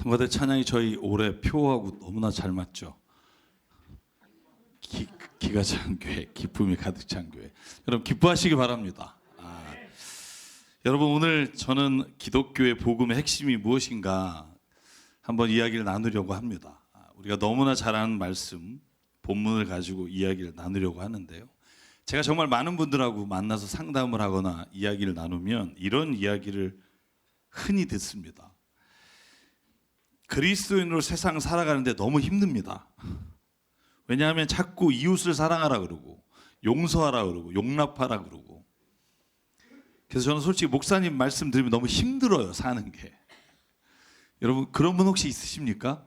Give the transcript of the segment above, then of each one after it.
성가대 찬양이 저희 올해 표하고 너무나 잘 맞죠. 기가 찬 교회, 기쁨이 가득 찬 교회. 여러분 기뻐하시기 바랍니다. 여러분 오늘 저는 기독교의 복음의 핵심이 무엇인가 한번 이야기를 나누려고 합니다. 우리가 너무나 잘 아는 말씀, 본문을 가지고 이야기를 나누려고 하는데요. 제가 정말 많은 분들하고 만나서 상담을 하거나 이야기를 나누면 이런 이야기를 흔히 듣습니다. 그리스도인으로 세상 살아가는데 너무 힘듭니다. 왜냐하면 자꾸 이웃을 사랑하라 그러고 용서하라 그러고 용납하라 그러고, 그래서 저는 솔직히 목사님 말씀 들으면 너무 힘들어요, 사는 게. 여러분 그런 분 혹시 있으십니까?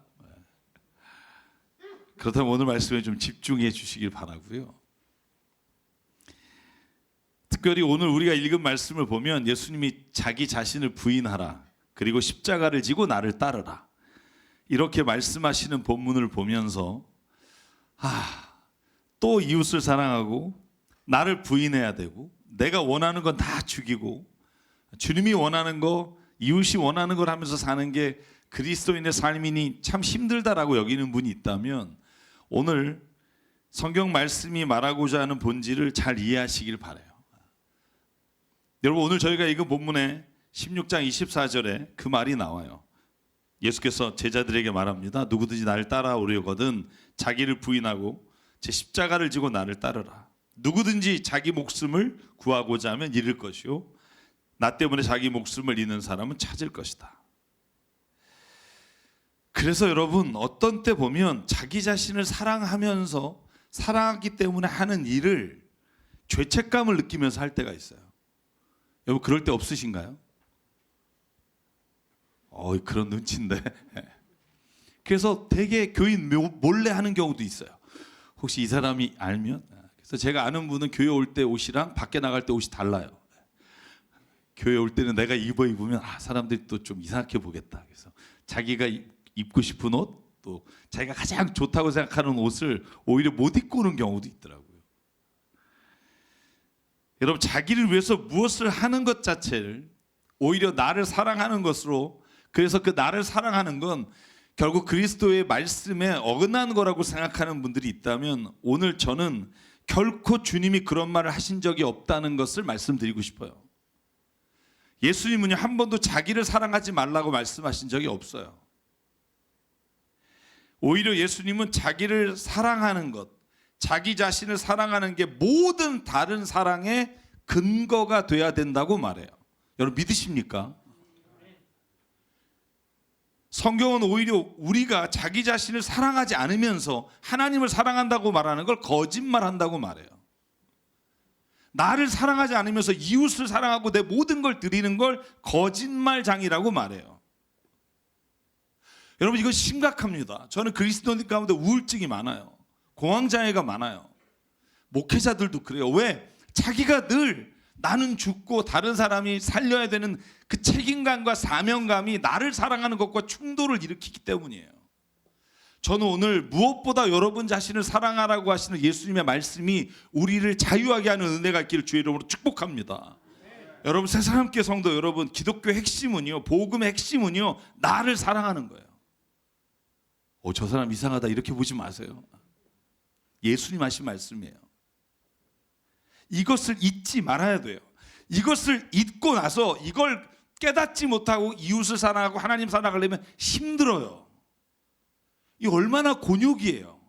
그렇다면 오늘 말씀에 좀 집중해 주시길 바라고요. 특별히 오늘 우리가 읽은 말씀을 보면 예수님이 자기 자신을 부인하라, 그리고 십자가를 지고 나를 따르라, 이렇게 말씀하시는 본문을 보면서 또 이웃을 사랑하고 나를 부인해야 되고 내가 원하는 건 다 죽이고 주님이 원하는 거, 이웃이 원하는 걸 하면서 사는 게 그리스도인의 삶이니 참 힘들다라고 여기는 분이 있다면 오늘 성경 말씀이 말하고자 하는 본질을 잘 이해하시길 바라요. 여러분 오늘 저희가 읽은 본문에 16장 24절에 그 말이 나와요. 예수께서 제자들에게 말합니다. 누구든지 나를 따라오려거든 자기를 부인하고 제 십자가를 지고 나를 따르라. 누구든지 자기 목숨을 구하고자 하면 잃을 것이요 나 때문에 자기 목숨을 잃는 사람은 찾을 것이다. 그래서 여러분 어떤 때 보면 자기 자신을 사랑하면서 사랑하기 때문에 하는 일을 죄책감을 느끼면서 할 때가 있어요. 여러분 그럴 때 없으신가요? 그런 눈치인데. 그래서 되게 교인 몰래 하는 경우도 있어요. 혹시 이 사람이 알면? 그래서 제가 아는 분은 교회 올 때 옷이랑 밖에 나갈 때 옷이 달라요. 교회 올 때는 내가 입으면 사람들이 또 좀 이상하게 보겠다. 그래서 자기가 입고 싶은 옷, 또 자기가 가장 좋다고 생각하는 옷을 오히려 못 입고 오는 경우도 있더라고요. 여러분 자기를 위해서 무엇을 하는 것 자체를 오히려 나를 사랑하는 것으로, 그래서 그 나를 사랑하는 건 결국 그리스도의 말씀에 어긋나는 거라고 생각하는 분들이 있다면 오늘 저는 결코 주님이 그런 말을 하신 적이 없다는 것을 말씀드리고 싶어요. 예수님은요 한 번도 자기를 사랑하지 말라고 말씀하신 적이 없어요. 오히려 예수님은 자기를 사랑하는 것, 자기 자신을 사랑하는 게 모든 다른 사랑의 근거가 돼야 된다고 말해요. 여러분 믿으십니까? 성경은 오히려 우리가 자기 자신을 사랑하지 않으면서 하나님을 사랑한다고 말하는 걸 거짓말한다고 말해요. 나를 사랑하지 않으면서 이웃을 사랑하고 내 모든 걸 드리는 걸 거짓말장이라고 말해요. 여러분 이거 심각합니다. 저는 그리스도인 가운데 우울증이 많아요. 공황장애가 많아요. 목회자들도 그래요. 왜? 자기가 늘 나는 죽고 다른 사람이 살려야 되는 그 책임감과 사명감이 나를 사랑하는 것과 충돌을 일으키기 때문이에요. 저는 오늘 무엇보다 여러분 자신을 사랑하라고 하시는 예수님의 말씀이 우리를 자유하게 하는 은혜가 있기를 주의 이름으로 축복합니다. 여러분 새사람교회 성도 여러분, 기독교의 핵심은요, 복음의 핵심은요, 나를 사랑하는 거예요. 저 사람 이상하다 이렇게 보지 마세요. 예수님 하신 말씀이에요. 이것을 잊지 말아야 돼요. 이것을 잊고 나서 이걸 깨닫지 못하고 이웃을 사랑하고 하나님 사랑하려면 힘들어요. 이게 얼마나 곤욕이에요.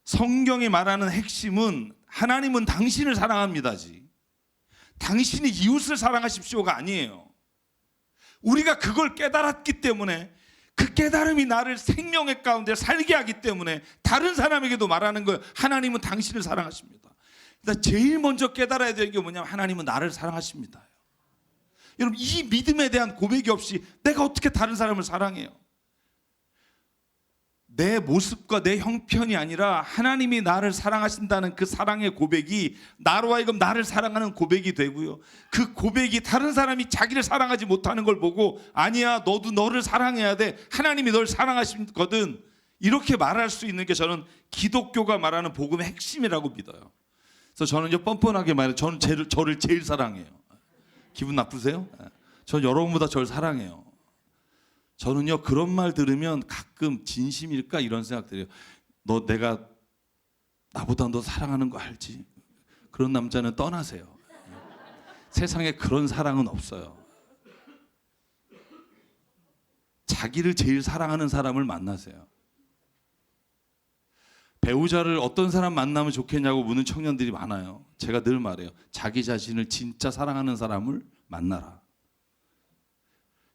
성경이 말하는 핵심은 하나님은 당신을 사랑합니다지 당신이 이웃을 사랑하십시오가 아니에요. 우리가 그걸 깨달았기 때문에 그 깨달음이 나를 생명의 가운데 살게 하기 때문에 다른 사람에게도 말하는 거예요. 하나님은 당신을 사랑하십니다. 그러니까 제일 먼저 깨달아야 되는 게 뭐냐면 하나님은 나를 사랑하십니다. 여러분 이 믿음에 대한 고백이 없이 내가 어떻게 다른 사람을 사랑해요? 내 모습과 내 형편이 아니라 하나님이 나를 사랑하신다는 그 사랑의 고백이 나로 하여금 나를 사랑하는 고백이 되고요, 그 고백이 다른 사람이 자기를 사랑하지 못하는 걸 보고 아니야 너도 너를 사랑해야 돼, 하나님이 널 사랑하시거든, 이렇게 말할 수 있는 게 저는 기독교가 말하는 복음의 핵심이라고 믿어요. 그래서 저는 뻔뻔하게 말해요. 저는 저를 제일 사랑해요. 기분 나쁘세요? 전 여러분보다 저를 사랑해요. 저는요 그런 말 들으면 가끔 진심일까 이런 생각 들어요. 너 내가 나보다 너 사랑하는 거 알지? 그런 남자는 떠나세요. 세상에 그런 사랑은 없어요. 자기를 제일 사랑하는 사람을 만나세요. 배우자를 어떤 사람 만나면 좋겠냐고 묻는 청년들이 많아요. 제가 늘 말해요. 자기 자신을 진짜 사랑하는 사람을 만나라.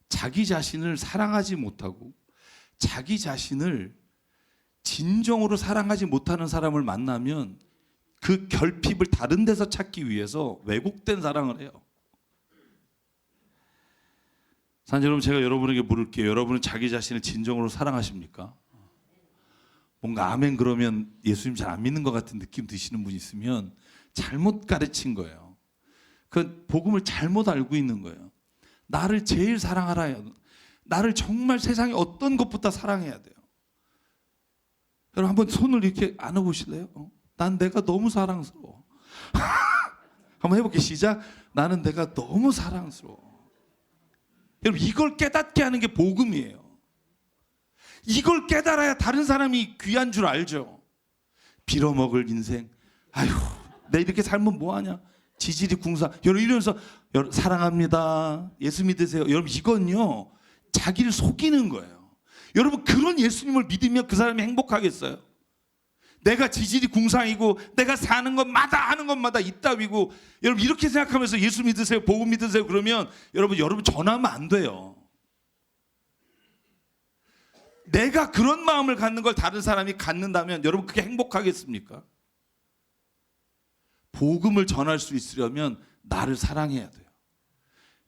자기 자신을 사랑하지 못하고 자기 자신을 진정으로 사랑하지 못하는 사람을 만나면 그 결핍을 다른 데서 찾기 위해서 왜곡된 사랑을 해요. 사실 여러분, 제가 여러분에게 물을게요. 여러분은 자기 자신을 진정으로 사랑하십니까? 뭔가 아멘 그러면 예수님 잘 안 믿는 것 같은 느낌 드시는 분 있으면 잘못 가르친 거예요. 그 복음을 잘못 알고 있는 거예요. 나를 제일 사랑하라. 나를 정말 세상에 어떤 것보다 사랑해야 돼요. 여러분 한번 손을 이렇게 안아보실래요? 난 내가 너무 사랑스러워. 한번 해볼게요. 시작. 나는 내가 너무 사랑스러워. 여러분 이걸 깨닫게 하는 게 복음이에요. 이걸 깨달아야 다른 사람이 귀한 줄 알죠. 빌어먹을 인생. 아휴, 내 이렇게 살면 뭐하냐. 지질이 궁사. 여러분 이러면서 여러분, 사랑합니다. 예수 믿으세요. 여러분 이건요 자기를 속이는 거예요. 여러분 그런 예수님을 믿으면 그 사람이 행복하겠어요? 내가 지질이 궁상이고 내가 사는 것마다 하는 것마다 이따위고 여러분 이렇게 생각하면서 예수 믿으세요. 복음 믿으세요. 그러면 여러분 전하면 안 돼요. 내가 그런 마음을 갖는 걸 다른 사람이 갖는다면 여러분 그게 행복하겠습니까? 복음을 전할 수 있으려면 나를 사랑해야 돼요.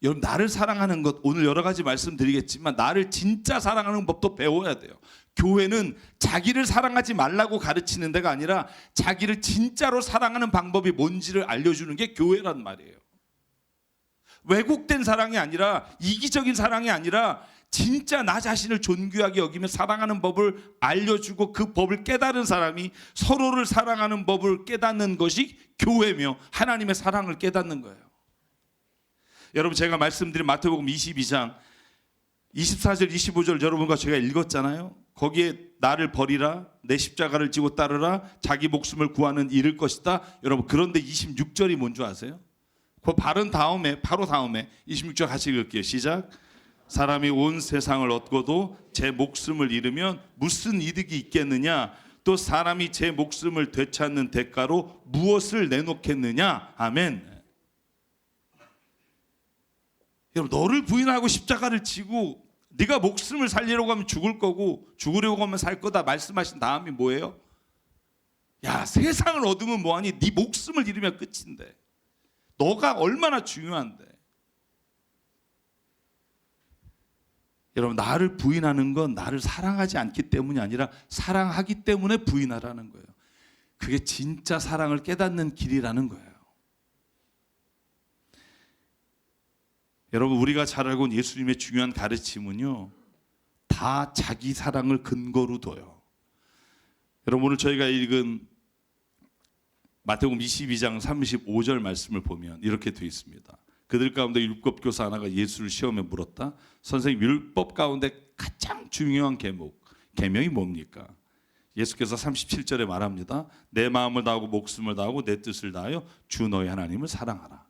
여러분 나를 사랑하는 것 오늘 여러 가지 말씀드리겠지만 나를 진짜 사랑하는 법도 배워야 돼요. 교회는 자기를 사랑하지 말라고 가르치는 데가 아니라 자기를 진짜로 사랑하는 방법이 뭔지를 알려주는 게 교회란 말이에요. 왜곡된 사랑이 아니라 이기적인 사랑이 아니라 진짜 나 자신을 존귀하게 여기며 사랑하는 법을 알려주고 그 법을 깨달은 사람이 서로를 사랑하는 법을 깨닫는 것이 교회며 하나님의 사랑을 깨닫는 거예요. 여러분 제가 말씀드린 마태복음 22장 24절 25절 여러분과 제가 읽었잖아요. 거기에 나를 버리라 내 십자가를 지고 따르라 자기 목숨을 구하는 잃을 것이다. 여러분 그런데 26절이 뭔지 아세요? 그 바로 다음에 26절 같이 읽을게요. 시작. 사람이 온 세상을 얻고도 제 목숨을 잃으면 무슨 이득이 있겠느냐? 또 사람이 제 목숨을 되찾는 대가로 무엇을 내놓겠느냐? 아멘. 여러분 너를 부인하고 십자가를 지고 네가 목숨을 살리려고 하면 죽을 거고 죽으려고 하면 살 거다 말씀하신 다음이 뭐예요? 야 세상을 얻으면 뭐하니? 네 목숨을 잃으면 끝인데 너가 얼마나 중요한데. 여러분 나를 부인하는 건 나를 사랑하지 않기 때문이 아니라 사랑하기 때문에 부인하라는 거예요. 그게 진짜 사랑을 깨닫는 길이라는 거예요. 여러분 우리가 잘 알고 있는 예수님의 중요한 가르침은요 다 자기 사랑을 근거로 둬요. 여러분 오늘 저희가 읽은 마태복음 22장 35절 말씀을 보면 이렇게 되어 있습니다. 그들 가운데 율법 교사 하나가 예수를 시험에 물었다. 선생님 율법 가운데 가장 중요한 계명이 뭡니까? 예수께서 37절에 말합니다. 내 마음을 다하고 목숨을 다하고 내 뜻을 다하여 주 너의 하나님을 사랑하라.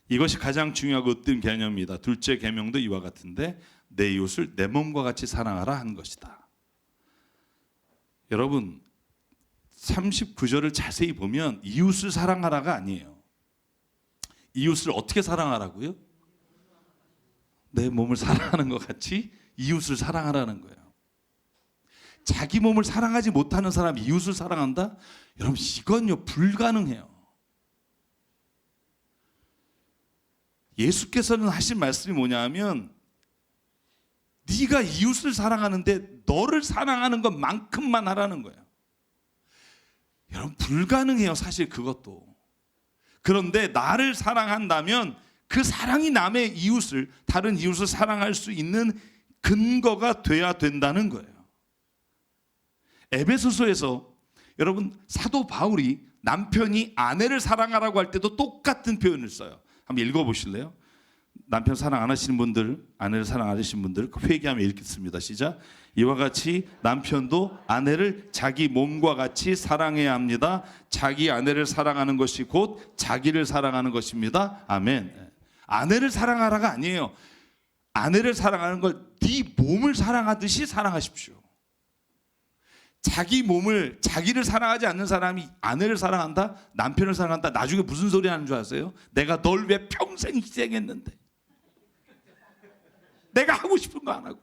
이것이 가장 중요하고 으뜸 개념입니다. 둘째 계명도 이와 같은데 내 이웃을 내 몸과 같이 사랑하라 한 것이다. 여러분 39절을 자세히 보면 이웃을 사랑하라가 아니에요. 이웃을 어떻게 사랑하라고요? 내 몸을 사랑하는 것 같이 이웃을 사랑하라는 거예요. 자기 몸을 사랑하지 못하는 사람이 이웃을 사랑한다? 여러분 이건요 불가능해요. 예수께서는 하신 말씀이 뭐냐면 네가 이웃을 사랑하는데 너를 사랑하는 것만큼만 하라는 거예요. 여러분 불가능해요 사실 그것도. 그런데 나를 사랑한다면 그 사랑이 남의 이웃을 다른 이웃을 사랑할 수 있는 근거가 돼야 된다는 거예요. 에베소서에서 여러분 사도 바울이 남편이 아내를 사랑하라고 할 때도 똑같은 표현을 써요. 한번 읽어보실래요? 남편 사랑 안 하시는 분들, 아내를 사랑 안 하시는 분들 회개하며 읽겠습니다. 시작. 이와 같이 남편도 아내를 자기 몸과 같이 사랑해야 합니다. 자기 아내를 사랑하는 것이 곧 자기를 사랑하는 것입니다. 아멘. 아내를 사랑하라가 아니에요. 아내를 사랑하는 걸 네 몸을 사랑하듯이 사랑하십시오. 자기 몸을, 자기를 사랑하지 않는 사람이 아내를 사랑한다, 남편을 사랑한다, 나중에 무슨 소리 하는 줄 아세요? 내가 널 왜 평생 희생했는데, 내가 하고 싶은 거 안 하고,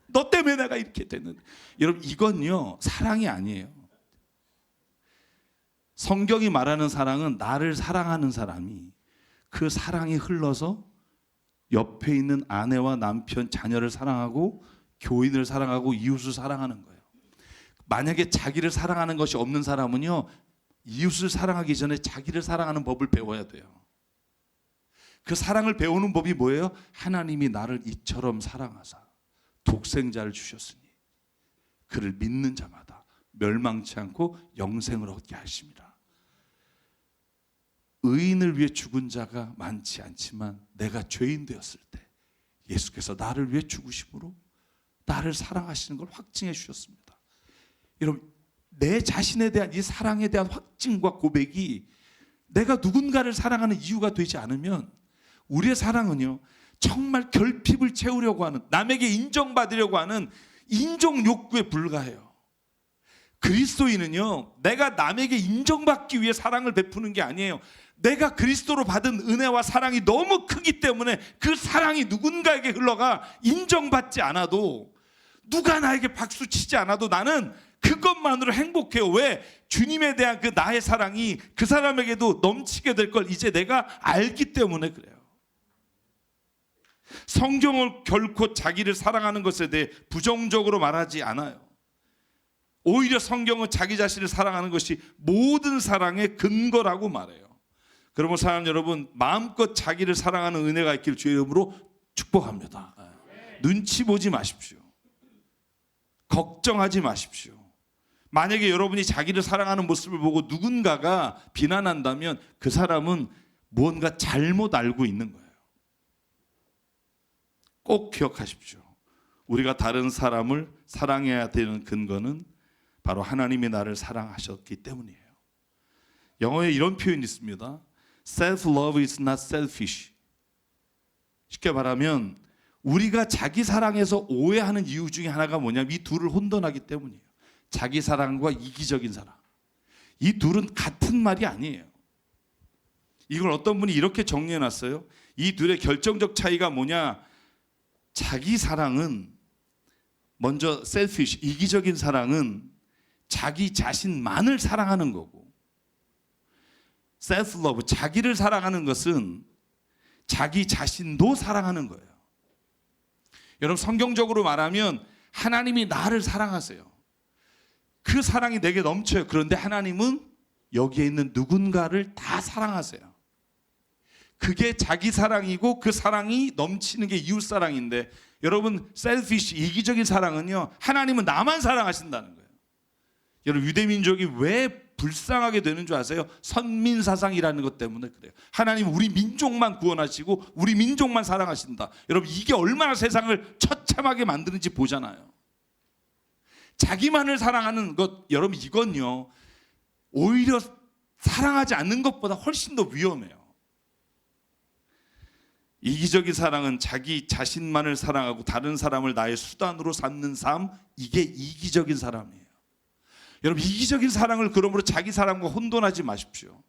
너 때문에 내가 이렇게 됐는데. 여러분, 이건요 사랑이 아니에요. 성경이 말하는 사랑은 나를 사랑하는 사람이 그 사랑이 흘러서 옆에 있는 아내와 남편, 자녀를 사랑하고 교인을 사랑하고 이웃을 사랑하는 거예요. 만약에 자기를 사랑하는 것이 없는 사람은요, 이웃을 사랑하기 전에 자기를 사랑하는 법을 배워야 돼요. 그 사랑을 배우는 법이 뭐예요? 하나님이 나를 이처럼 사랑하사 독생자를 주셨으니 그를 믿는 자마다 멸망치 않고 영생을 얻게 하십니다. 의인을 위해 죽은 자가 많지 않지만 내가 죄인 되었을 때 예수께서 나를 위해 죽으심으로 나를 사랑하시는 걸 확증해 주셨습니다. 여러분, 내 자신에 대한 이 사랑에 대한 확증과 고백이 내가 누군가를 사랑하는 이유가 되지 않으면 우리의 사랑은요 정말 결핍을 채우려고 하는, 남에게 인정받으려고 하는 인정 욕구에 불과해요. 그리스도인은요 내가 남에게 인정받기 위해 사랑을 베푸는 게 아니에요. 내가 그리스도로 받은 은혜와 사랑이 너무 크기 때문에 그 사랑이 누군가에게 흘러가 인정받지 않아도, 누가 나에게 박수 치지 않아도 나는 그것만으로 행복해요. 왜? 주님에 대한 그 나의 사랑이 그 사람에게도 넘치게 될 걸 이제 내가 알기 때문에 그래요. 성경을 결코 자기를 사랑하는 것에 대해 부정적으로 말하지 않아요. 오히려 성경은 자기 자신을 사랑하는 것이 모든 사랑의 근거라고 말해요. 그러므로 사랑하는 여러분, 마음껏 자기를 사랑하는 은혜가 있기를 주의 이름으로 축복합니다. 눈치 보지 마십시오. 걱정하지 마십시오. 만약에 여러분이 자기를 사랑하는 모습을 보고 누군가가 비난한다면 그 사람은 무언가 잘못 알고 있는 거예요. 꼭 기억하십시오. 우리가 다른 사람을 사랑해야 되는 근거는 바로 하나님이 나를 사랑하셨기 때문이에요. 영어에 이런 표현이 있습니다. Self-love is not selfish. 쉽게 말하면 우리가 자기 사랑에서 오해하는 이유 중에 하나가 뭐냐면 이 둘을 혼돈하기 때문이에요. 자기 사랑과 이기적인 사랑. 이 둘은 같은 말이 아니에요. 이걸 어떤 분이 이렇게 정리해놨어요. 이 둘의 결정적 차이가 뭐냐? 자기 사랑은 먼저 selfish, 이기적인 사랑은 자기 자신만을 사랑하는 거고, self-love, 자기를 사랑하는 것은 자기 자신도 사랑하는 거예요. 여러분, 성경적으로 말하면 하나님이 나를 사랑하세요. 그 사랑이 내게 넘쳐요. 그런데 하나님은 여기에 있는 누군가를 다 사랑하세요. 그게 자기 사랑이고 그 사랑이 넘치는 게 이웃 사랑인데, 여러분, 셀피시, 이기적인 사랑은요 하나님은 나만 사랑하신다는 거예요. 여러분, 유대민족이 왜 불쌍하게 되는 줄 아세요? 선민사상이라는 것 때문에 그래요. 하나님 우리 민족만 구원하시고 우리 민족만 사랑하신다. 여러분, 이게 얼마나 세상을 처참하게 만드는지 보잖아요. 자기만을 사랑하는 것, 여러분, 이건요 오히려 사랑하지 않는 것보다 훨씬 더 위험해요. 이기적인 사랑은 자기 자신만을 사랑하고 다른 사람을 나의 수단으로 삼는 삶, 이게 이기적인 사람이에요. 여러분, 이기적인 사랑을 그러므로 자기 사랑과 혼돈하지 마십시오.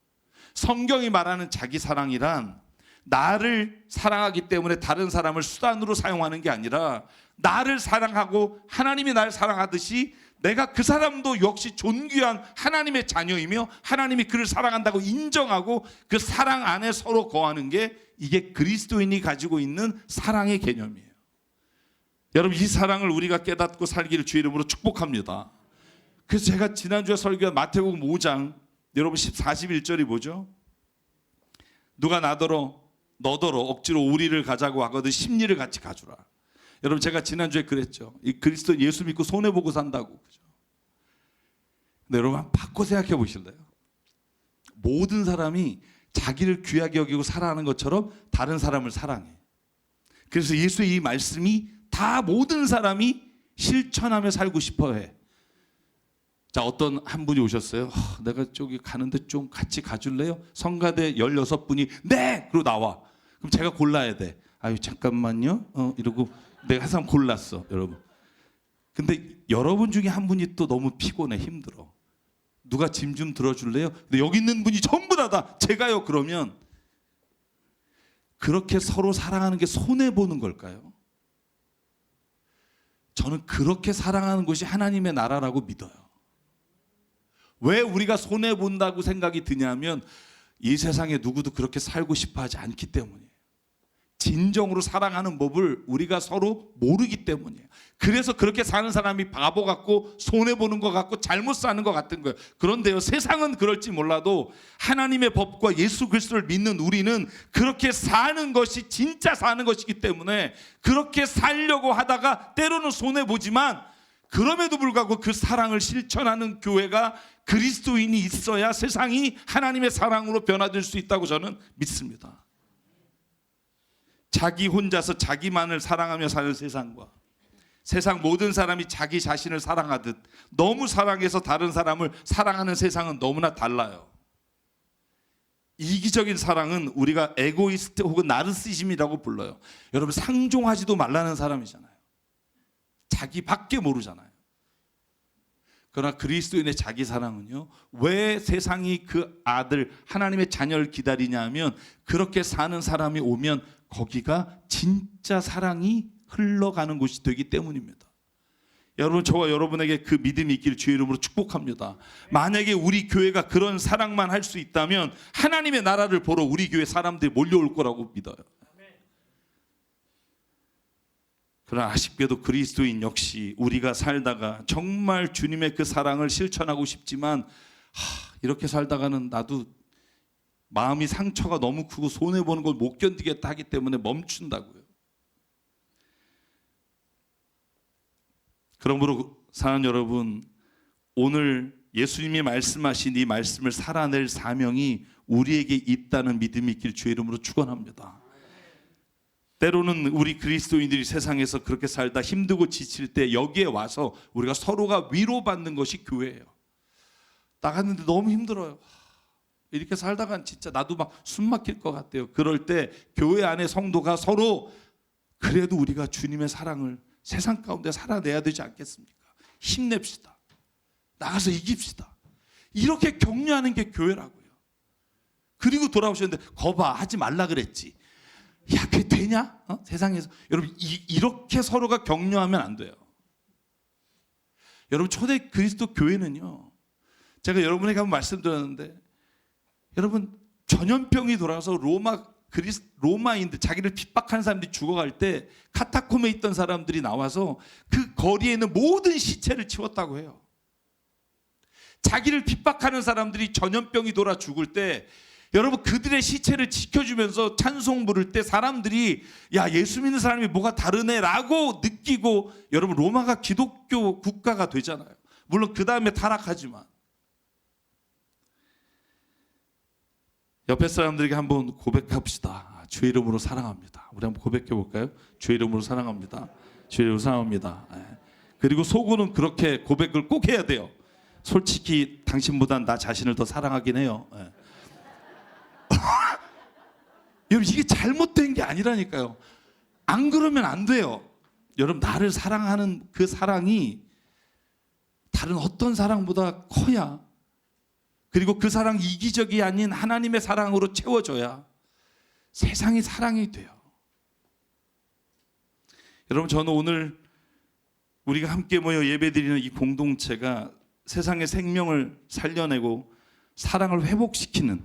성경이 말하는 자기 사랑이란 나를 사랑하기 때문에 다른 사람을 수단으로 사용하는 게 아니라 나를 사랑하고 하나님이 나를 사랑하듯이 내가 그 사람도 역시 존귀한 하나님의 자녀이며 하나님이 그를 사랑한다고 인정하고 그 사랑 안에 서로 거하는 게, 이게 그리스도인이 가지고 있는 사랑의 개념이에요. 여러분, 이 사랑을 우리가 깨닫고 살기를 주의 이름으로 축복합니다. 그래서 제가 지난주에 설교한 마태복음 5장 여러분 41절이 뭐죠? 누가 너더러 억지로 우리를 가자고 하거든 심리를 같이 가주라. 여러분, 제가 지난주에 그랬죠. 이 그리스도 예수 믿고 손해보고 산다고. 그죠? 근데 여러분, 한번 바꿔 생각해 보실래요? 모든 사람이 자기를 귀하게 여기고 사랑하는 것처럼 다른 사람을 사랑해. 그래서 예수의 이 말씀이 다 모든 사람이 실천하며 살고 싶어해. 자, 어떤 한 분이 오셨어요. 내가 저기 가는데 좀 같이 가줄래요? 성가대 16분이 네! 그러고 나와. 그럼 제가 골라야 돼. 아유 잠깐만요. 이러고 내가 항상 골랐어, 여러분. 근데 여러분 중에 한 분이 또 너무 피곤해, 힘들어. 누가 짐 좀 들어줄래요? 근데 여기 있는 분이 전부 다 제가요. 그러면 그렇게 서로 사랑하는 게 손해보는 걸까요? 저는 그렇게 사랑하는 것이 하나님의 나라라고 믿어요. 왜 우리가 손해본다고 생각이 드냐면 이 세상에 누구도 그렇게 살고 싶어 하지 않기 때문이에요. 진정으로 사랑하는 법을 우리가 서로 모르기 때문이에요. 그래서 그렇게 사는 사람이 바보 같고 손해보는 것 같고 잘못 사는 것 같은 거예요. 그런데요, 세상은 그럴지 몰라도 하나님의 법과 예수 그리스도를 믿는 우리는 그렇게 사는 것이 진짜 사는 것이기 때문에 그렇게 살려고 하다가 때로는 손해보지만 그럼에도 불구하고 그 사랑을 실천하는 교회가 그리스도인이 있어야 세상이 하나님의 사랑으로 변화될 수 있다고 저는 믿습니다. 자기 혼자서 자기만을 사랑하며 사는 세상과 세상 모든 사람이 자기 자신을 사랑하듯 너무 사랑해서 다른 사람을 사랑하는 세상은 너무나 달라요. 이기적인 사랑은 우리가 에고이스트 혹은 나르시즘이라고 불러요. 여러분, 상종하지도 말라는 사람이잖아요. 자기밖에 모르잖아요. 그러나 그리스도인의 자기 사랑은요, 왜 세상이 그 아들 하나님의 자녀를 기다리냐 하면 그렇게 사는 사람이 오면 거기가 진짜 사랑이 흘러가는 곳이 되기 때문입니다. 여러분, 저와 여러분에게 그 믿음이 있기를 주의 이름으로 축복합니다. 만약에 우리 교회가 그런 사랑만 할 수 있다면 하나님의 나라를 보러 우리 교회 사람들이 몰려올 거라고 믿어요. 그러나 아쉽게도 그리스도인 역시 우리가 살다가 정말 주님의 그 사랑을 실천하고 싶지만 이렇게 살다가는 나도 마음이 상처가 너무 크고 손해보는 걸 못 견디겠다 하기 때문에 멈춘다고요. 그러므로 사랑하는 여러분, 오늘 예수님이 말씀하신 이 말씀을 살아낼 사명이 우리에게 있다는 믿음이 있길 주의 이름으로 축원합니다. 때로는 우리 그리스도인들이 세상에서 그렇게 살다 힘들고 지칠 때 여기에 와서 우리가 서로가 위로받는 것이 교회예요. 나갔는데 너무 힘들어요. 이렇게 살다간 진짜 나도 막 숨 막힐 것 같아요. 그럴 때 교회 안에 성도가 서로 그래도 우리가 주님의 사랑을 세상 가운데 살아내야 되지 않겠습니까? 힘냅시다. 나가서 이깁시다. 이렇게 격려하는 게 교회라고요. 그리고 돌아오셨는데 거봐, 하지 말라 그랬지. 야, 그게 되냐? 세상에서. 여러분, 이렇게 서로가 격려하면 안 돼요. 여러분, 초대 그리스도 교회는요, 제가 여러분에게 한번 말씀드렸는데, 여러분, 전염병이 돌아서 로마인들, 자기를 핍박하는 사람들이 죽어갈 때 카타콤에 있던 사람들이 나와서 그 거리에 있는 모든 시체를 치웠다고 해요. 자기를 핍박하는 사람들이 전염병이 돌아 죽을 때 여러분, 그들의 시체를 지켜주면서 찬송 부를 때 사람들이 야, 예수 믿는 사람이 뭐가 다르네 라고 느끼고, 여러분, 로마가 기독교 국가가 되잖아요. 물론 그 다음에 타락하지만. 옆에 사람들에게 한번 고백합시다. 주의 이름으로 사랑합니다. 우리 한번 고백해 볼까요? 주의 이름으로 사랑합니다. 주의 이름으로 사랑합니다. 그리고 속으로는 그렇게 고백을 꼭 해야 돼요. 솔직히 당신보단 나 자신을 더 사랑하긴 해요. 여러분, 이게 잘못된 게 아니라니까요. 안 그러면 안 돼요. 여러분, 나를 사랑하는 그 사랑이 다른 어떤 사랑보다 커야, 그리고 그 사랑이 이기적이 아닌 하나님의 사랑으로 채워져야 세상이 사랑이 돼요. 여러분, 저는 오늘 우리가 함께 모여 예배드리는 이 공동체가 세상의 생명을 살려내고 사랑을 회복시키는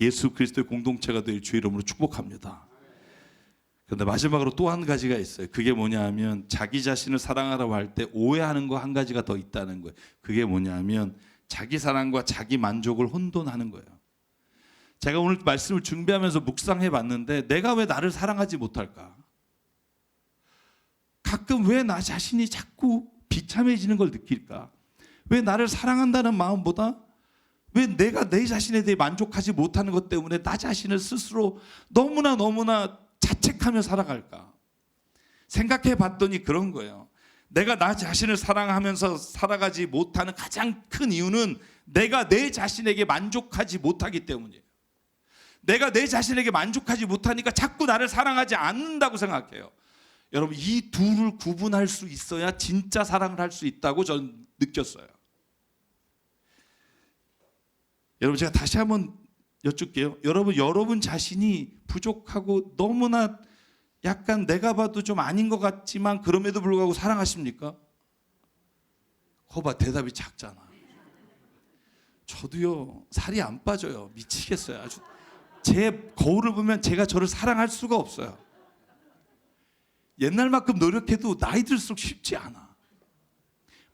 예수 그리스도의 공동체가 될 주의 이름으로 축복합니다. 그런데 마지막으로 또 한 가지가 있어요. 그게 뭐냐 하면 자기 자신을 사랑하라고 할 때 오해하는 거 한 가지가 더 있다는 거예요. 그게 뭐냐 하면 자기 사랑과 자기 만족을 혼돈하는 거예요. 제가 오늘 말씀을 준비하면서 묵상해 봤는데 내가 왜 나를 사랑하지 못할까? 가끔 왜 나 자신이 자꾸 비참해지는 걸 느낄까? 왜 나를 사랑한다는 마음보다 왜 내가 내 자신에 대해 만족하지 못하는 것 때문에 나 자신을 스스로 너무나 자책하며 살아갈까? 생각해 봤더니 그런 거예요. 내가 나 자신을 사랑하면서 살아가지 못하는 가장 큰 이유는 내가 내 자신에게 만족하지 못하기 때문이에요. 내가 내 자신에게 만족하지 못하니까 자꾸 나를 사랑하지 않는다고 생각해요. 여러분, 이 둘을 구분할 수 있어야 진짜 사랑을 할 수 있다고 저는 느꼈어요. 여러분, 제가 다시 한번 여쭙게요. 여러분 자신이 부족하고 너무나 약간 내가 봐도 좀 아닌 것 같지만 그럼에도 불구하고 사랑하십니까? 거봐, 대답이 작잖아. 저도요, 살이 안 빠져요. 미치겠어요. 아주 제 거울을 보면 제가 저를 사랑할 수가 없어요. 옛날만큼 노력해도 나이 들수록 쉽지 않아.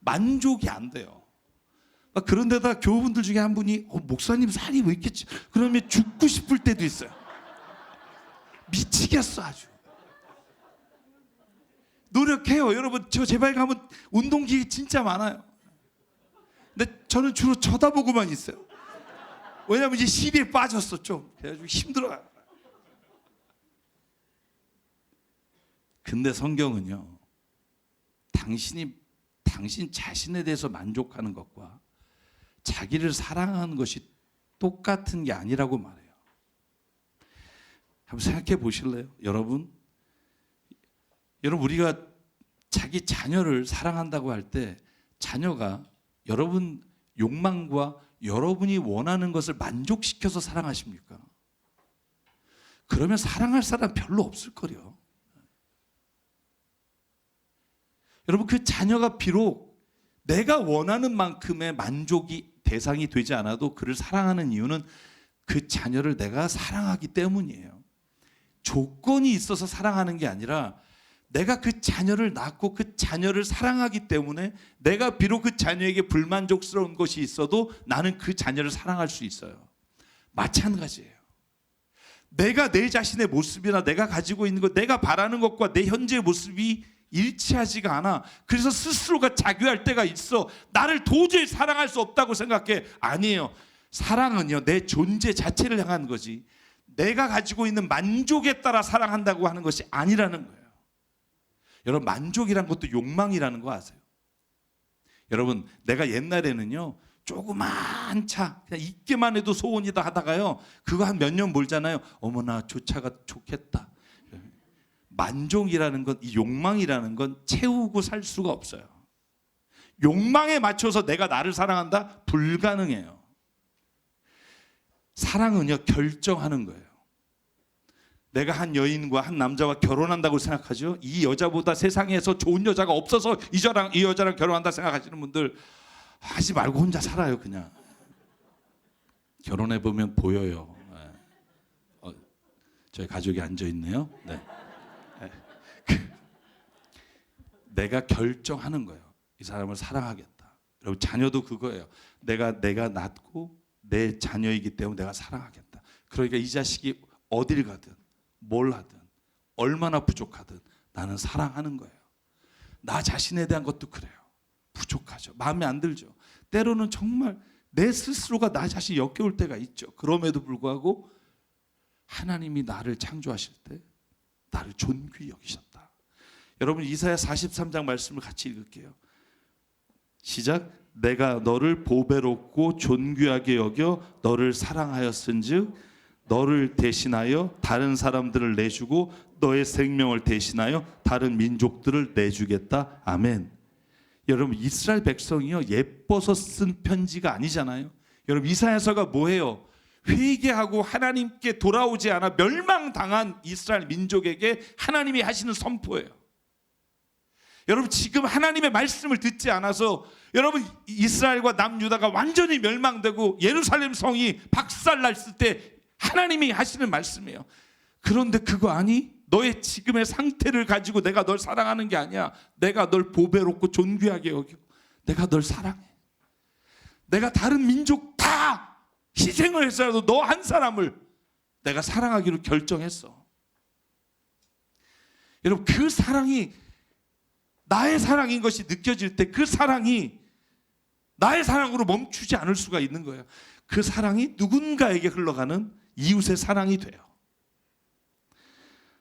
만족이 안 돼요. 그런데다 교우분들 중에 한 분이 목사님 살이 왜 이렇게 그러면 죽고 싶을 때도 있어요. 미치겠어 아주. 노력해요. 여러분, 저 제발 가면 운동기계 진짜 많아요. 근데 저는 주로 쳐다보고만 있어요. 왜냐면 이제 시리에 빠졌어 좀. 그래가지고 힘들어요. 근데 성경은요, 당신 자신에 대해서 만족하는 것과 자기를 사랑하는 것이 똑같은 게 아니라고 말해요. 한번 생각해 보실래요? 여러분 우리가 자기 자녀를 사랑한다고 할 때 자녀가 여러분 욕망과 여러분이 원하는 것을 만족시켜서 사랑하십니까? 그러면 사랑할 사람 별로 없을 거요. 여러분, 그 자녀가 비록 내가 원하는 만큼의 만족이 대상이 되지 않아도 그를 사랑하는 이유는 그 자녀를 내가 사랑하기 때문이에요. 조건이 있어서 사랑하는 게 아니라 내가 그 자녀를 낳고 그 자녀를 사랑하기 때문에 내가 비록 그 자녀에게 불만족스러운 것이 있어도 나는 그 자녀를 사랑할 수 있어요. 마찬가지예요. 내가 내 자신의 모습이나 내가 가지고 있는 것, 내가 바라는 것과 내 현재의 모습이 일치하지가 않아. 그래서 스스로가 자괴할 때가 있어. 나를 도저히 사랑할 수 없다고 생각해. 아니에요. 사랑은요, 내 존재 자체를 향한 거지 내가 가지고 있는 만족에 따라 사랑한다고 하는 것이 아니라는 거예요. 여러분, 만족이란 것도 욕망이라는 거 아세요? 여러분, 내가 옛날에는요, 조그만 차 그냥 있기만 해도 소원이다 하다가요, 그거 한 몇 년 몰잖아요. 어머나 저 차가 좋겠다. 만족이라는 건, 이 욕망이라는 건 채우고 살 수가 없어요. 욕망에 맞춰서 내가 나를 사랑한다? 불가능해요. 사랑은요, 결정하는 거예요. 내가 한 여인과 한 남자와 결혼한다고 생각하죠. 이 여자보다 세상에서 좋은 여자가 없어서 이 여자랑 결혼한다 생각하시는 분들 하지 말고 혼자 살아요. 그냥 결혼해 보면 보여요. 저희 가족이 앉아 있네요. 네. 내가 결정하는 거예요. 이 사람을 사랑하겠다. 여러분, 자녀도 그거예요. 내가 낳고 내 자녀이기 때문에 내가 사랑하겠다. 그러니까 이 자식이 어딜 가든 뭘 하든 얼마나 부족하든 나는 사랑하는 거예요. 나 자신에 대한 것도 그래요. 부족하죠. 마음에 안 들죠. 때로는 정말 내 스스로가 나 자신 역겨울 때가 있죠. 그럼에도 불구하고 하나님이 나를 창조하실 때 나를 존귀히 여기셨다. 여러분, 이사야 43장 말씀을 같이 읽을게요. 시작. 내가 너를 보배롭고 존귀하게 여겨 너를 사랑하였은즉 너를 대신하여 다른 사람들을 내주고 너의 생명을 대신하여 다른 민족들을 내주겠다. 아멘. 여러분, 이스라엘 백성이요, 예뻐서 쓴 편지가 아니잖아요. 여러분, 이사야서가 뭐예요? 회개하고 하나님께 돌아오지 않아 멸망당한 이스라엘 민족에게 하나님이 하시는 선포예요. 여러분, 지금 하나님의 말씀을 듣지 않아서 여러분, 이스라엘과 남유다가 완전히 멸망되고 예루살렘 성이 박살났을 때 하나님이 하시는 말씀이에요. 그런데 그거 아니? 너의 지금의 상태를 가지고 내가 널 사랑하는 게 아니야. 내가 널 보배롭고 존귀하게 여기고 내가 널 사랑해. 내가 다른 민족 다 희생을 했어도 너 한 사람을 내가 사랑하기로 결정했어. 여러분, 그 사랑이 나의 사랑인 것이 느껴질 때 그 사랑이 나의 사랑으로 멈추지 않을 수가 있는 거예요. 그 사랑이 누군가에게 흘러가는 이웃의 사랑이 돼요.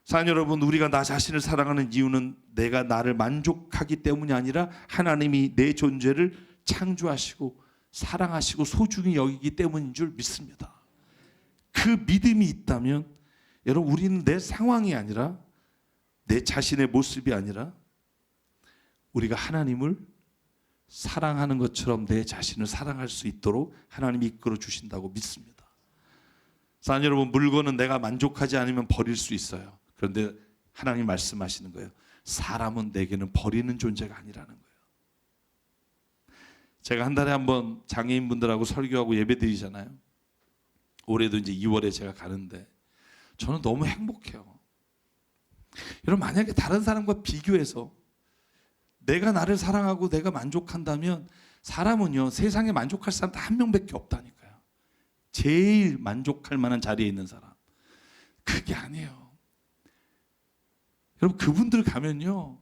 사랑 여러분, 우리가 나 자신을 사랑하는 이유는 내가 나를 만족하기 때문이 아니라 하나님이 내 존재를 창조하시고 사랑하시고 소중히 여기기 때문인 줄 믿습니다. 그 믿음이 있다면 여러분, 우리는 내 상황이 아니라 내 자신의 모습이 아니라 우리가 하나님을 사랑하는 것처럼 내 자신을 사랑할 수 있도록 하나님이 이끌어 주신다고 믿습니다. 사랑 여러분, 물건은 내가 만족하지 않으면 버릴 수 있어요. 그런데 하나님 말씀하시는 거예요. 사람은 내게는 버리는 존재가 아니라는 거예요. 제가 한 달에 한 번 장애인분들하고 설교하고 예배드리잖아요. 올해도 이제 2월에 제가 가는데 저는 너무 행복해요. 여러분, 만약에 다른 사람과 비교해서 내가 나를 사랑하고 내가 만족한다면 사람은요, 세상에 만족할 사람 다 한 명밖에 없다니까요. 제일 만족할 만한 자리에 있는 사람. 그게 아니에요. 여러분, 그분들 가면요,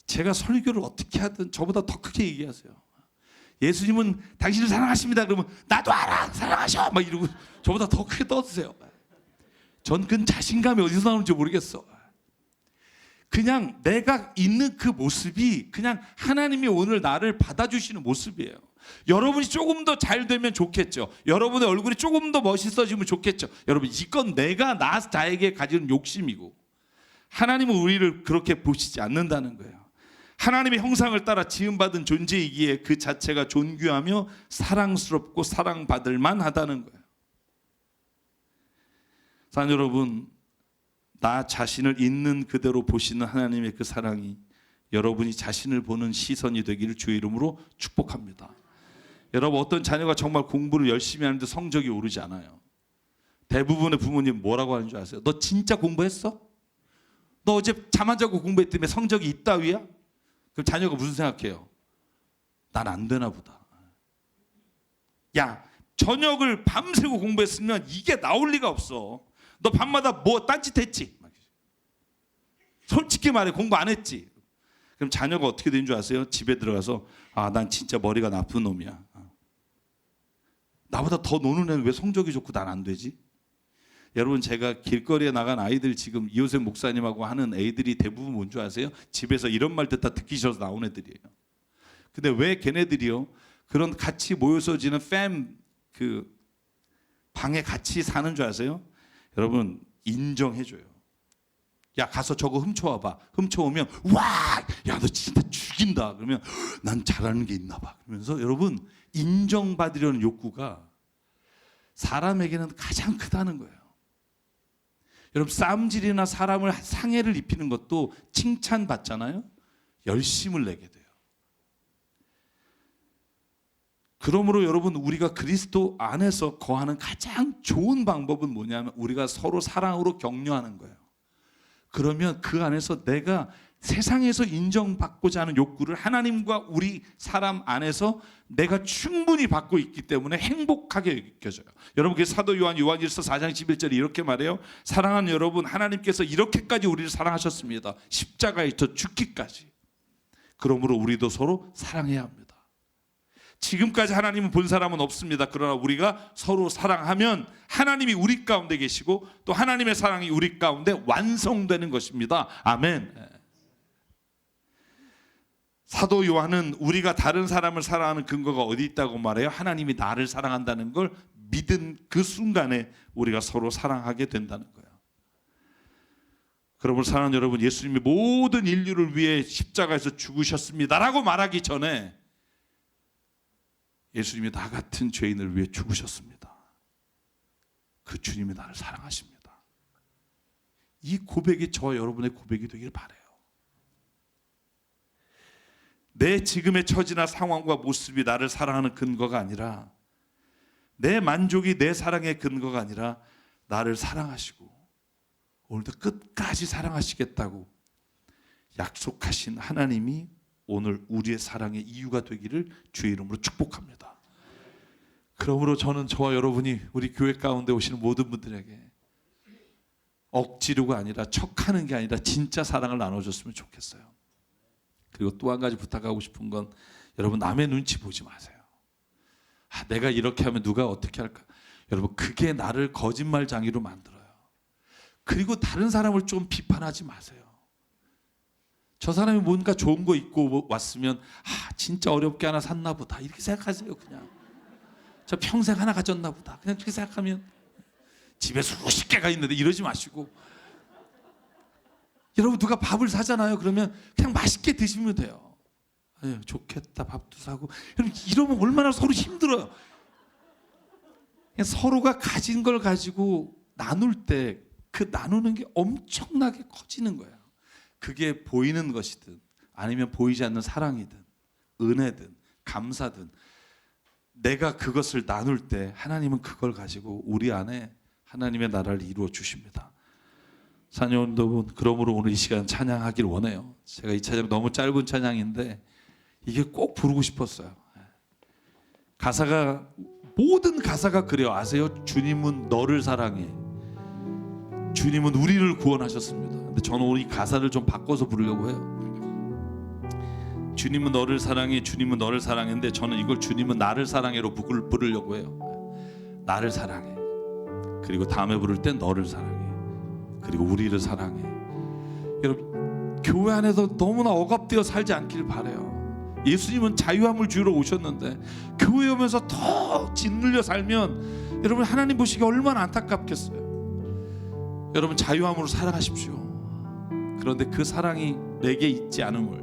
제가 설교를 어떻게 하든 저보다 더 크게 얘기하세요. 예수님은 당신을 사랑하십니다. 그러면 나도 알아, 사랑하셔, 막 이러고 저보다 더 크게 떠드세요. 전 그 자신감이 어디서 나오는지 모르겠어. 그냥 내가 있는 그 모습이 그냥 하나님이 오늘 나를 받아주시는 모습이에요. 여러분이 조금 더 잘 되면 좋겠죠. 여러분의 얼굴이 조금 더 멋있어지면 좋겠죠. 여러분, 이건 내가 나에게 가지는 욕심이고 하나님은 우리를 그렇게 보시지 않는다는 거예요. 하나님의 형상을 따라 지음받은 존재이기에 그 자체가 존귀하며 사랑스럽고 사랑받을 만하다는 거예요. 사랑 여러분, 나 자신을 있는 그대로 보시는 하나님의 그 사랑이 여러분이 자신을 보는 시선이 되기를 주의 이름으로 축복합니다. 여러분, 어떤 자녀가 정말 공부를 열심히 하는데 성적이 오르지 않아요. 대부분의 부모님 뭐라고 하는 줄 아세요? 너 진짜 공부했어? 너 어제 잠 안 자고 공부했더니 성적이 이따위야? 그럼 자녀가 무슨 생각해요? 난 안 되나 보다. 야, 저녁을 밤새고 공부했으면 이게 나올 리가 없어. 너 밤마다 뭐 딴짓했지? 솔직히 말해, 공부 안 했지? 그럼 자녀가 어떻게 된 줄 아세요? 집에 들어가서 난 진짜 머리가 나쁜 놈이야. 나보다 더 노는 애는 왜 성적이 좋고 난 안 되지? 여러분, 제가 길거리에 나간 아이들 지금 이호셉 목사님하고 하는 애들이 대부분 뭔 줄 아세요? 집에서 이런 말 듣다 듣기 싫어서 나온 애들이에요. 근데 왜 걔네들이요? 그런 같이 모여서 지는 그 방에 같이 사는 줄 아세요? 여러분, 인정해줘요. 야, 가서 저거 훔쳐와봐. 훔쳐오면 와, 야, 너 진짜 죽인다. 그러면 난 잘하는 게 있나 봐. 그러면서 여러분, 인정받으려는 욕구가 사람에게는 가장 크다는 거예요. 여러분, 쌈질이나 사람을 상해를 입히는 것도 칭찬받잖아요. 열심을 내게 돼요. 그러므로 여러분, 우리가 그리스도 안에서 거하는 가장 좋은 방법은 뭐냐면 우리가 서로 사랑으로 격려하는 거예요. 그러면 그 안에서 내가 세상에서 인정받고자 하는 욕구를 하나님과 우리 사람 안에서 내가 충분히 받고 있기 때문에 행복하게 느껴져요. 여러분, 그 사도 요한일서 4장 11절에 이렇게 말해요. 사랑하는 여러분, 하나님께서 이렇게까지 우리를 사랑하셨습니다. 십자가에서 죽기까지. 그러므로 우리도 서로 사랑해야 합니다. 지금까지 하나님은 본 사람은 없습니다. 그러나 우리가 서로 사랑하면 하나님이 우리 가운데 계시고 또 하나님의 사랑이 우리 가운데 완성되는 것입니다. 아멘. 사도 요한은 우리가 다른 사람을 사랑하는 근거가 어디 있다고 말해요? 하나님이 나를 사랑한다는 걸 믿은 그 순간에 우리가 서로 사랑하게 된다는 거예요. 그러므로 사랑하는 여러분, 예수님이 모든 인류를 위해 십자가에서 죽으셨습니다라고 말하기 전에 예수님이 나 같은 죄인을 위해 죽으셨습니다. 그 주님이 나를 사랑하십니다. 이 고백이 저와 여러분의 고백이 되길 바라요. 내 지금의 처지나 상황과 모습이 나를 사랑하는 근거가 아니라, 내 만족이 내 사랑의 근거가 아니라 나를 사랑하시고 오늘도 끝까지 사랑하시겠다고 약속하신 하나님이 오늘 우리의 사랑의 이유가 되기를 주의 이름으로 축복합니다. 그러므로 저는 저와 여러분이 우리 교회 가운데 오시는 모든 분들에게 억지로가 아니라 척하는 게 아니라 진짜 사랑을 나눠줬으면 좋겠어요. 그리고 또 한 가지 부탁하고 싶은 건 여러분, 남의 눈치 보지 마세요. 내가 이렇게 하면 누가 어떻게 할까? 여러분, 그게 나를 거짓말쟁이로 만들어요. 그리고 다른 사람을 좀 비판하지 마세요. 저 사람이 뭔가 좋은 거 입고 왔으면 진짜 어렵게 하나 샀나 보다 이렇게 생각하세요. 그냥 저 평생 하나 가졌나 보다 그냥 그렇게 생각하면, 집에 수십 개가 있는데 이러지 마시고, 여러분 누가 밥을 사잖아요. 그러면 그냥 맛있게 드시면 돼요. 아유, 좋겠다, 밥도 사고. 여러분, 이러면 얼마나 서로 힘들어요. 그냥 서로가 가진 걸 가지고 나눌 때 그 나누는 게 엄청나게 커지는 거예요. 그게 보이는 것이든 아니면 보이지 않는 사랑이든 은혜든 감사든, 내가 그것을 나눌 때 하나님은 그걸 가지고 우리 안에 하나님의 나라를 이루어 주십니다. 사녀원도분, 그러므로 오늘 이 시간 찬양하길 원해요. 제가 이 찬양 너무 짧은 찬양인데 이게 꼭 부르고 싶었어요. 가사가, 모든 가사가 그래요. 아세요? 주님은 너를 사랑해, 주님은 우리를 구원하셨습니다. 근데 저는 오늘 이 가사를 좀 바꿔서 부르려고 해요. 주님은 너를 사랑해, 주님은 너를 사랑했는데 저는 이걸 주님은 나를 사랑해로 부르려고 해요. 나를 사랑해, 그리고 다음에 부를 땐 너를 사랑해, 그리고 우리를 사랑해. 여러분, 교회 안에서 너무나 억압되어 살지 않길 바라요. 예수님은 자유함을 주러 오셨는데 교회 오면서 더 짓눌려 살면 여러분, 하나님 보시기에 얼마나 안타깝겠어요. 여러분, 자유함으로 살아가십시오. 그런데 그 사랑이 내게 있지 않음을,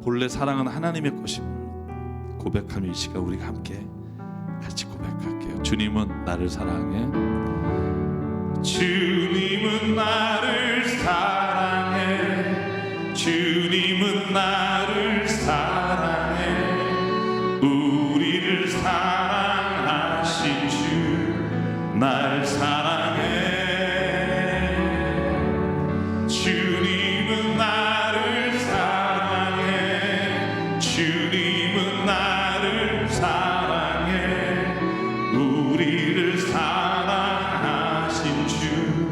본래 사랑은 하나님의 것임을 고백하며 이 시간 우리가 함께 같이 고백할게요. 주님은 나를 사랑해, 주님은 나를 사랑해, 주님은 나를 사랑해, 우리를 사랑하신 주 날 사랑해, 주님은 나를 사랑해, 주님은 나를 사랑해, 우리를 사랑하신 주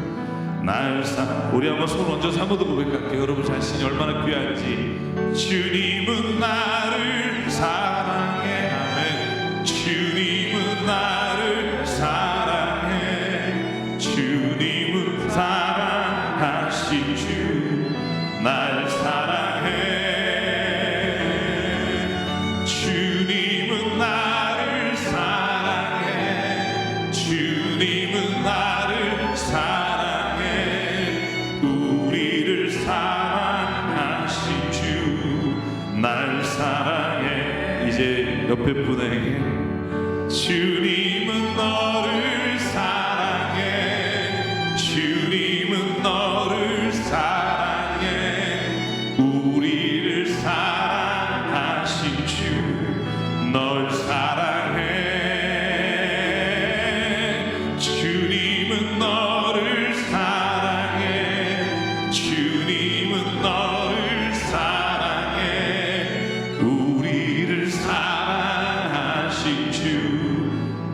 날 사랑해. 우리 한번 손 얹어서 한 번 더 고백할게요. 여러분 자신이 얼마나 귀한지. 주님은 나를 사랑해, 아멘. 주님은 나를 사랑해, 주님은 사랑하신 주 날 사랑해, 주님은 나를 사랑해, 주님은 나를 사랑해, 우리를 사랑하신 주 날 사랑해. 이제 옆에 분에게, 주님은 너를 사랑해, 주님은 너를 사랑해, 우리를 사랑하신 주 널 사랑해, 주님은 너를 사랑해, 주님은 너를 사랑해, 우리를 사랑하신 주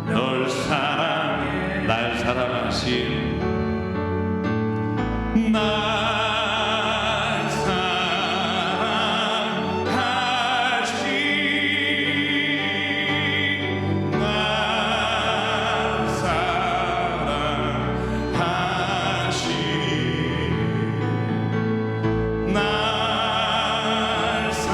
널 사랑해. 날 사랑하신, 날 사랑하신, 날 사랑하신, 날 사랑하신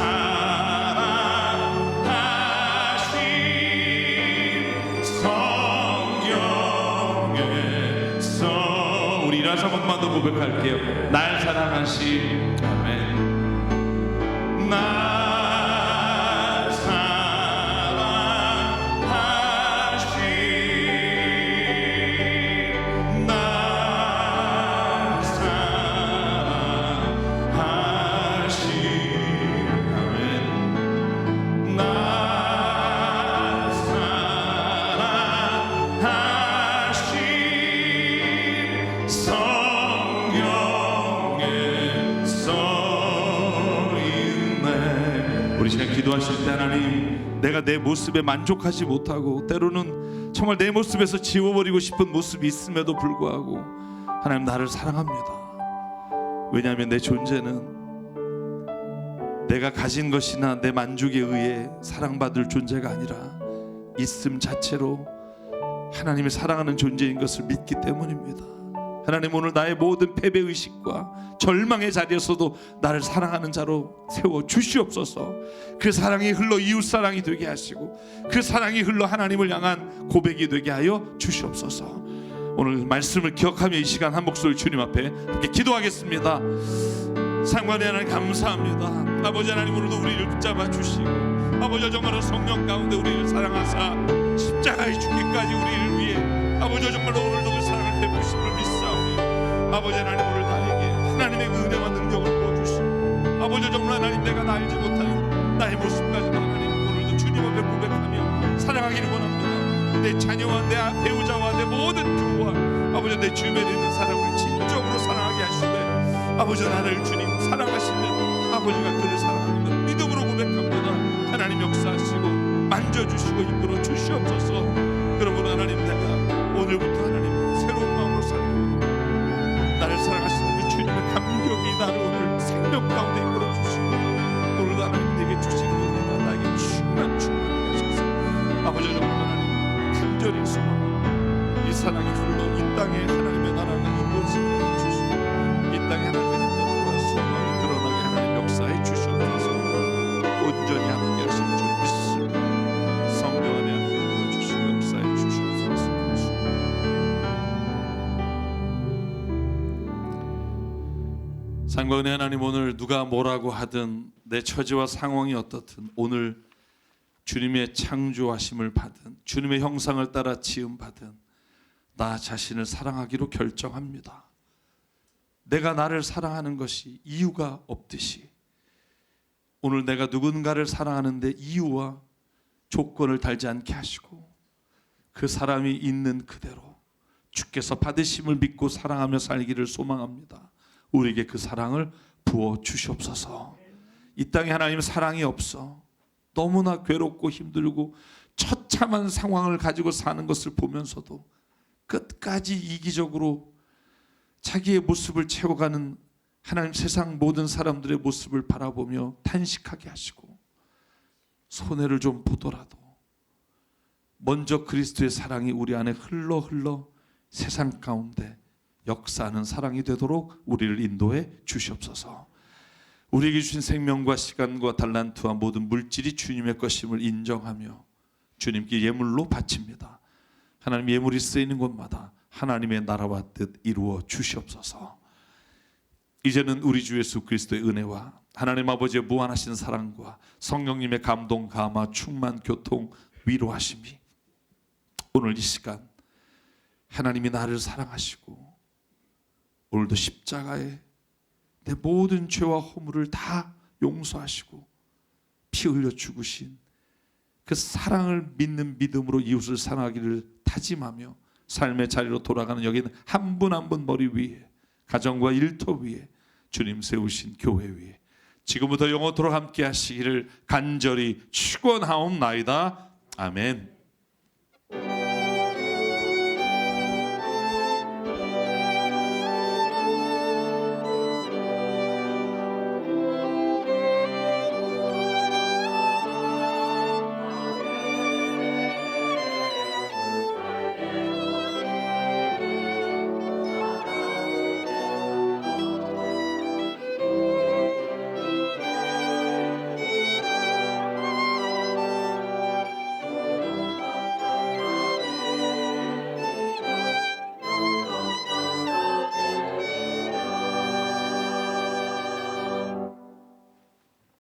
성령의 성. 우리 일어나서 한 번만 더 고백할게요. 날 사랑하신, 아멘. 날 사랑하신, 날 사랑하신, 아멘. 날 사랑하신 성령의 성인네. 우리 시간 기도하실 때, 하나님, 내가 내 모습에 만족하지 못하고 때로는 정말 내 모습에서 지워버리고 싶은 모습이 있음에도 불구하고 하나님, 나를 사랑합니다. 왜냐하면 내 존재는 내가 가진 것이나 내 만족에 의해 사랑받을 존재가 아니라 있음 자체로 하나님이 사랑하는 존재인 것을 믿기 때문입니다. 하나님, 오늘 나의 모든 패배의식과 절망의 자리에서도 나를 사랑하는 자로 세워 주시옵소서. 그 사랑이 흘러 이웃사랑이 되게 하시고 그 사랑이 흘러 하나님을 향한 고백이 되게 하여 주시옵소서. 오늘 말씀을 기억하며 이 시간 한 목소리 주님 앞에 함께 기도하겠습니다. 상관의 하나님 감사합니다. 아버지 하나님, 오늘도 우리를 붙잡아 주시고 아버지 정말로 성령 가운데 우리를 사랑하사 십자가에 죽기까지 우리를 위해 아버지 정말로 오늘도 그 사랑을 베푸심을 믿사오니 아버지 하나님, 오늘 나에게 하나님의 은혜와 능력을 부어주시고 아버지 정말 하나님, 내가 나 알지 못하는 나의 모습까지도 하나님 오늘도 주님 앞에 고백하며 사랑하기를 원합니다. 내 자녀와 내 배우자와 내 모든 교우와 아버지 내 주변에 있는 사람을 진정으로 사랑하게 하시되 아버지 나를 주님 사랑하시는 아버지가 그를 사랑하는 것 믿음으로 고백합니다. 하나님 역사하시고 만져주시고 이끌어 주시옵소서. 그러므로 하나님, 내가 오늘부터 하나님 새로운 마음으로 살고 나를 사랑하시는 그 주님의 감격이 나를 오늘 생명 가운데 이끌어 주시고 오늘도 하나님 내게 주신 은혜가 나에게 충만하게 하셔서 아버지 정말 하나님 간절히 소망하고 이 사랑이 흘러 이 땅에 하나님의 나라가 이루어지게 주시고 이 땅에 하나님의 능력과 소망이 드러나게 하나님 역사해 주시옵소서. 온전히 함께 하실 줄 믿습니다. 성령 안에 하나님 주시고 역사해 주시옵소서. 상관의 하나님, 오늘 누가 뭐라고 하든 내 처지와 상황이 어떻든 오늘 주님의 창조하심을 받은 주님의 형상을 따라 지음받은 나 자신을 사랑하기로 결정합니다. 내가 나를 사랑하는 것이 이유가 없듯이 오늘 내가 누군가를 사랑하는데 이유와 조건을 달지 않게 하시고 그 사람이 있는 그대로 주께서 받으심을 믿고 사랑하며 살기를 소망합니다. 우리에게 그 사랑을 부어 주시옵소서. 이 땅에 하나님 사랑이 없어 너무나 괴롭고 힘들고 처참한 상황을 가지고 사는 것을 보면서도 끝까지 이기적으로 자기의 모습을 채워가는 하나님 세상 모든 사람들의 모습을 바라보며 탄식하게 하시고 손해를 좀 보더라도 먼저 그리스도의 사랑이 우리 안에 흘러 세상 가운데 역사하는 사랑이 되도록 우리를 인도해 주시옵소서. 우리에게 주신 생명과 시간과 달란트와 모든 물질이 주님의 것임을 인정하며 주님께 예물로 바칩니다. 하나님, 예물이 쓰이는 곳마다 하나님의 나라와 뜻 이루어 주시옵소서. 이제는 우리 주 예수 그리스도의 은혜와 하나님 아버지의 무한하신 사랑과 성령님의 감동, 감화, 충만, 교통, 위로하심이 오늘 이 시간 하나님이 나를 사랑하시고 오늘도 십자가에 내 모든 죄와 허물을 다 용서하시고 피 흘려 죽으신 그 사랑을 믿는 믿음으로 이웃을 사랑하기를 다짐하며 삶의 자리로 돌아가는 여기는 한 분 한 분 머리 위에 가정과 일터 위에 주님 세우신 교회 위에 지금부터 영원토록 함께 하시기를 간절히 축원하옵나이다. 아멘.